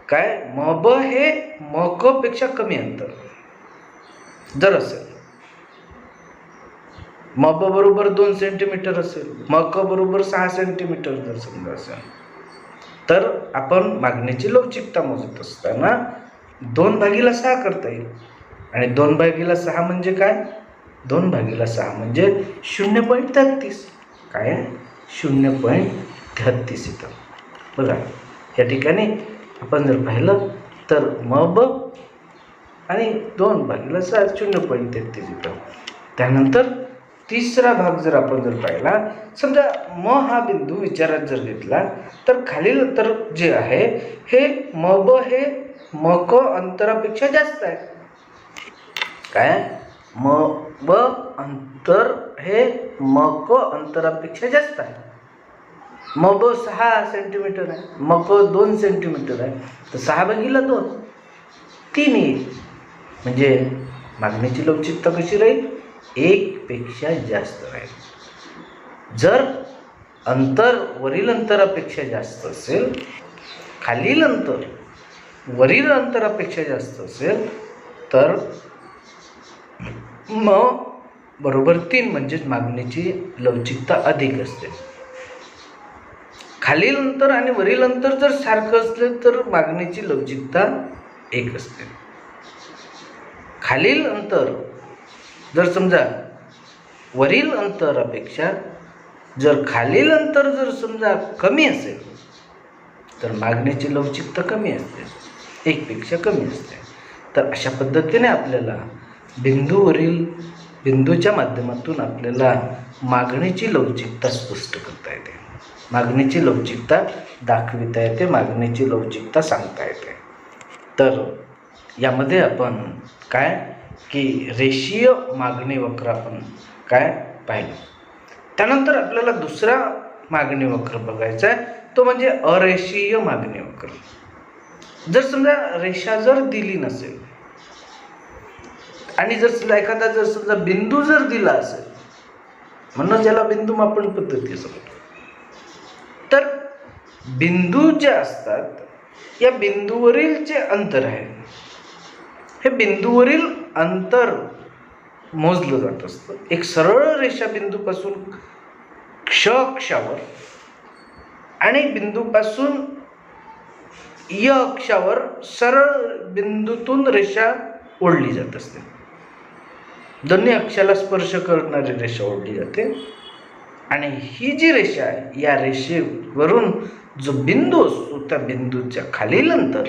काय म ब हे म क पेक्षा कमी अंतर जर असेल, म ब बरोबर 2 सेंटीमीटर असेल, म क बरोबर 6 सेंटीमीटर जर समजा असेल, तर आपण मागणीची लवचिकता मोजत असताना 2/6 करता येईल. आणि 2/6 म्हणजे काय? 2/6 म्हणजे 0.33. काय आहे? 0.33 येतं. बघा या ठिकाणी आपण जर पाहिलं तर म ब आणि 2/6 0.33 येतं. त्यानंतर तिसरा भाग जर आपण जर पाहिला, समजा म हा बिंदू विचारात जर घेतला तर खालील अंतर जे आहे हे म ब हे म क अंतरापेक्षा जास्त आहे. काय? म ब अंतर हे म क अंतरापेक्षा जास्त आहे. म ब 6 सेंटीमीटर आहे, म क 2 सेंटीमीटर आहे, तर 6/2 3 येईल. म्हणजे मागणीची लवचिकता कशी राहील? 1 पेक्षा जास्त राहील. जर अंतर वरील अंतरापेक्षा जास्त असेल, खालील अंतर वरील अंतरापेक्षा जास्त असेल तर म बरोबर 3 म्हणजेच मागणीची लवचिकता अधिक असते. खालील अंतर आणि वरील अंतर जर सारखं असलं तर मागणीची लवचिकता 1 असते. खालील अंतर जर समजा वरील अंतरापेक्षा जर खालील अंतर जर समजा कमी असेल तर मागणीची लवचिकता कमी असते, 1 पेक्षा कमी असते. तर अशा पद्धतीने आपल्याला बिंदूच्या माध्यमातून आपल्याला मागणीची लवचिकता स्पष्ट करता येते, मागणीची लवचिकता दाखविता येते, मागणीची लवचिकता सांगता येते. तर यामध्ये आपण काय की रेषीय मागणी वक्र आपण काय पाहिलं. त्यानंतर आपल्याला दुसरा मागणी वक्र बघायचा आहे, तो म्हणजे अरेषीय मागणी वक्र. जर समजा रेषा जर दिली नसेल आणि जर समजा एखादा जर समजा बिंदू जर दिला असेल, म्हणून ज्याला बिंदू मापन पद्धती असं म्हणतो, तर बिंदू जे असतात या बिंदूवरील जे अंतर आहे हे बिंदूवरील अंतर मोजलं जात असतं. एक सरळ रेषा बिंदूपासून क्ष अक्षावर आणि बिंदूपासून य अक्षावर सरळ बिंदूतून रेषा ओढली जात असते. दोन्ही अक्षाला स्पर्श करणारी रेषा ओढली जाते. आणि ही जी रेषा आहे या रेषेवरून जो बिंदू असतो त्या बिंदूच्या खालील अंतर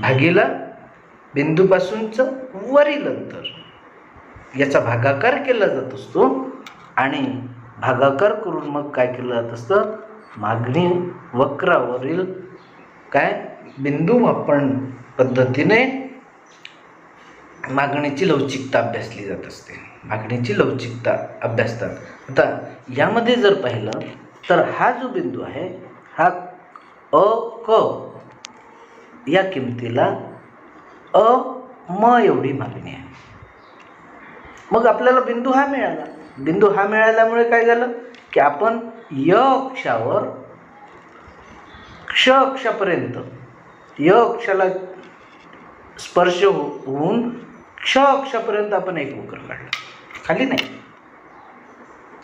भागीला बिंदूपासूनचं वरील अंतर याचा भागाकार केला जात असतो. आणि भागाकार करून मग काय केलं जात असतं, मागणी वक्रावरील काय बिंदू मापन पद्धतीने मागणीची लवचिकता अभ्यासली जात असते, मागणीची लवचिकता अभ्यासतात. आता यामध्ये जर पाहिलं तर हा जो बिंदू आहे हा अ क या किमतीला अ म एवढी मागणी आहे. मग आपल्याला बिंदू हा मिळाला. बिंदू हा मिळाल्यामुळे काय झालं की आपण य अक्षावर क्ष अक्षापर्यंत य अक्षाला स्पर्श होऊन क्ष अक्षापर्यंत आपण एक वक्र काढला, खाली नाही.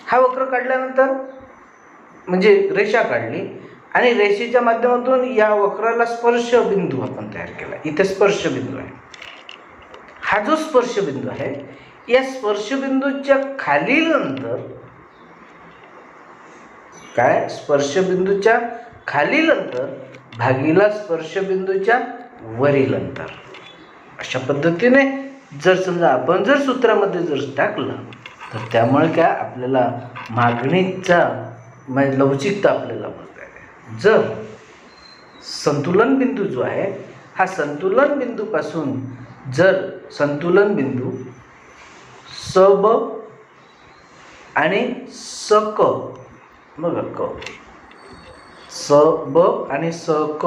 हा वक्र काढल्यानंतर म्हणजे रेषा काढली आणि रेषेच्या माध्यमातून या वक्राला स्पर्श बिंदू आपण तयार केला. इथे स्पर्श बिंदू आहे. हा जो स्पर्श बिंदू आहे या स्पर्श बिंदूच्या खालील अंतर काय, स्पर्श बिंदूच्या खालील अंतर भागीला स्पर्शबिंदूच्या वरील अंतर. अशा पद्धतीने जर समजा आपण जर सूत्रामध्ये जर टाकलं तर त्यामुळे काय आपल्याला मागणीचा लवचिकता आपल्याला मोजता येते. जर संतुलन बिंदू जो आहे हा संतुलन बिंदूपासून जर संतुलन बिंदू स ब आणि स क बघा क स ब आणि स क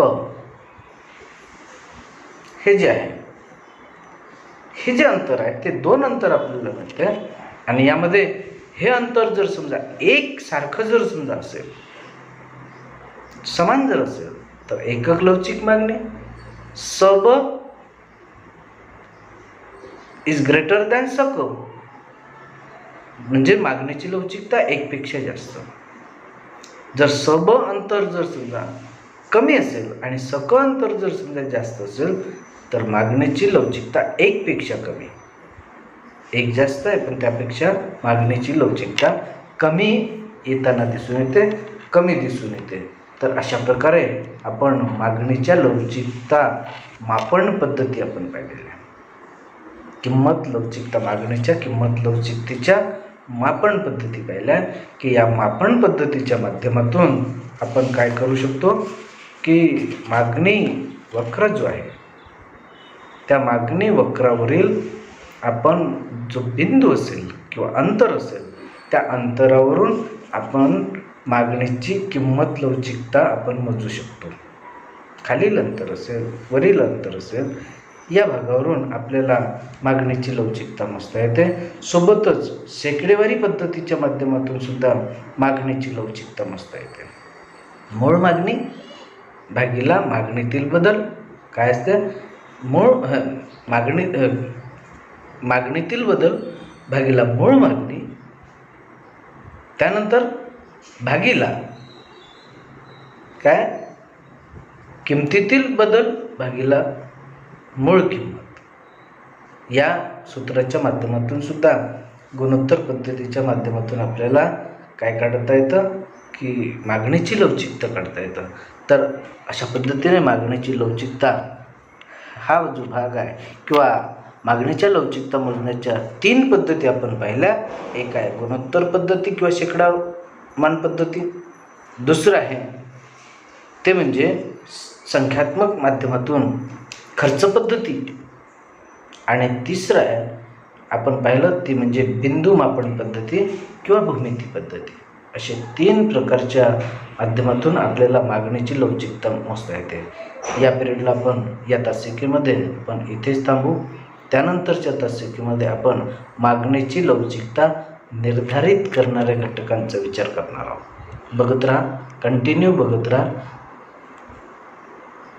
हे जे आहे हे जे अंतर आहे ते दोन अंतर आपल्याला मिळते. आणि यामध्ये हे अंतर जर समजा एक सारखं जर समजा असेल समान जर असेल तर एकक लवचिक मागणी स ब इज ग्रेटर दॅन स क म्हणजे मागणीची लवचिकता एक पेक्षा जास्त. जर स ब अंतर जर समजा कमी असेल आणि स क अंतर जर समजा जास्त असेल तर मागणीची लवचिकता एक पेक्षा कमी. एक जास्त आहे पण त्यापेक्षा मागणीची लवचिकता कमी येताना दिसून येते, कमी दिसून येते. तर अशा प्रकारे आपण मागणीच्या लवचिकता मापन पद्धती आपण पाहिलेल्या. किंमत लवचिकता मागणीच्या किंमत लवचिकतेच्या मापन पद्धती पाहिल्या की या मापन पद्धतीच्या माध्यमातून आपण काय करू शकतो की मागणी वक्र जो आहे त्या मागणी वक्रावरील आपण जो बिंदू असेल किंवा अंतर असेल त्या अंतरावरून आपण मागणीची किंमत लवचिकता आपण मोजू शकतो. खालील अंतर असेल वरील अंतर असेल या भागावरून आपल्याला मागणीची लवचिकता मोजता येते. सोबतच शेकडेवारी पद्धतीच्या माध्यमातून सुद्धा मागणीची लवचिकता मोजता येते. मूळ मागणी भागीला मागणीतील बदल काय असते मूळ मागणीतील बदल भागीला मूळ मागणी त्यानंतर भागीला काय किमतीतील बदल भागीला मूळ किंमत. या सूत्राच्या माध्यमातून सुद्धा गुणोत्तर पद्धतीच्या माध्यमातून आपल्याला काय काढता येतं की मागणीची लवचिकता काढता येतं. तर अशा पद्धतीने मागणीची लवचिकता हा जो भाग आहे किंवा मागणीच्या लवचिकता मोजण्याच्या तीन पद्धती आपण पाहिल्या. एक आहे गुणोत्तर पद्धती किंवा शेकडामान पद्धती, दुसरं आहे ते म्हणजे संख्यात्मक माध्यमातून खर्च पद्धती आणि तिसरं आहे आपण पाहिलं ती म्हणजे बिंदू मापन पद्धती किंवा भूमिती पद्धती. असे तीन प्रकारच्या माध्यमातून आपल्याला मागणीची लवचिकता मोजता येते. या पिरियडला आपण या तासिकेमध्ये आपण इथेच थांबू. त्यानंतरच्या तासिकेमध्ये आपण मागणीची लवचिकता निर्धारित करणाऱ्या घटकांचा विचार करणार आहोत. बघत राहा, कंटिन्यू बघत राहा.